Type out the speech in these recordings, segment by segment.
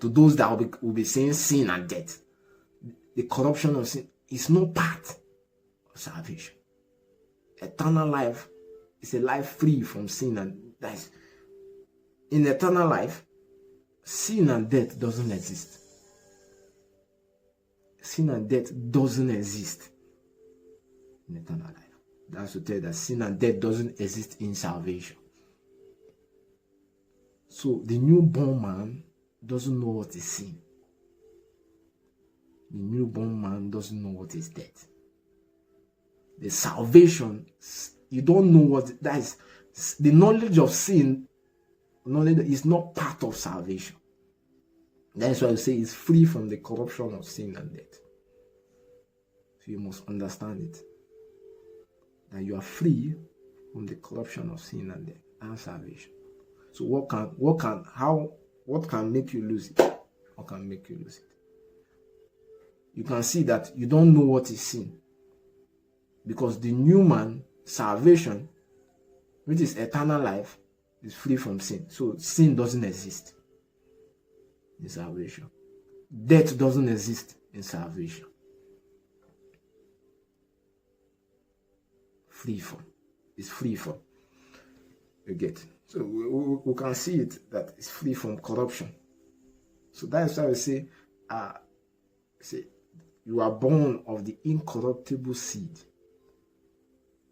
To those that will be saying sin and death, the corruption of sin is not part of salvation. Eternal life is a life free from sin, and that is, in eternal life, sin and death doesn't exist. Sin and death doesn't exist in eternal life. That's to tell you that sin and death doesn't exist in salvation. So the newborn man doesn't know what is sin. The newborn man doesn't know what is death. The salvation, you don't know what that is. The knowledge of sin, knowledge is not part of salvation. That's why I say it's free from the corruption of sin and death. So you must understand it. That you are free from the corruption of sin and death and salvation. So what can make you lose it? What can make you lose it? You can see that you don't know what is sin. Because the new man, salvation, which is eternal life, is free from sin. So sin doesn't exist in salvation. Death doesn't exist in salvation. It's free from. You get. So we can see it that it's free from corruption. So that's why we say, you are born of the incorruptible seed.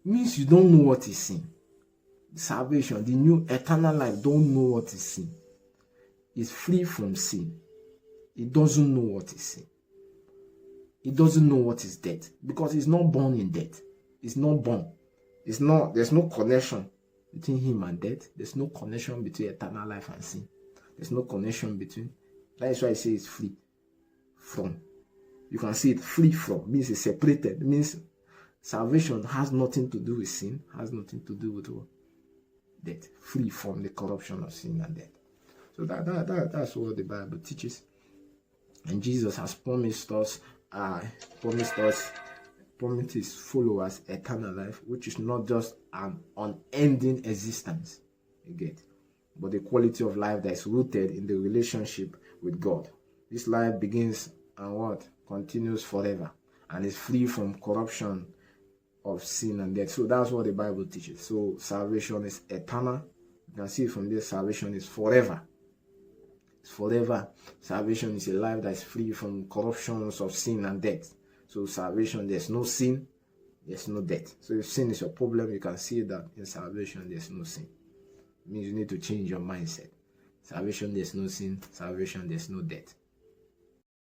Means you don't know what is sin. Salvation, the new eternal life, don't know what is sin. It's free from sin. It doesn't know what is sin. It doesn't know what is death because it's not born in death. It's not born. There's no connection between him and death. There's no connection between eternal life and sin. There's no connection between. That's why I say it's free from. You can see it free from means it's separated. It means salvation has nothing to do with sin, has nothing to do with what? Death. Free from the corruption of sin and death. So that's what the Bible teaches. And Jesus has promised his followers eternal life, which is not just an unending existence, you get, but the quality of life that is rooted in the relationship with God. This life begins and what? Continues forever and is free from corruption of sin and death. So that's what the Bible teaches. So salvation is eternal. You can see from this, salvation is forever. It's forever. Salvation is a life that is free from corruptions of sin and death. So salvation, there's no sin, there's no death. So if sin is your problem, you can see that in salvation, there's no sin. It means you need to change your mindset. Salvation, there's no sin. Salvation, there's no death.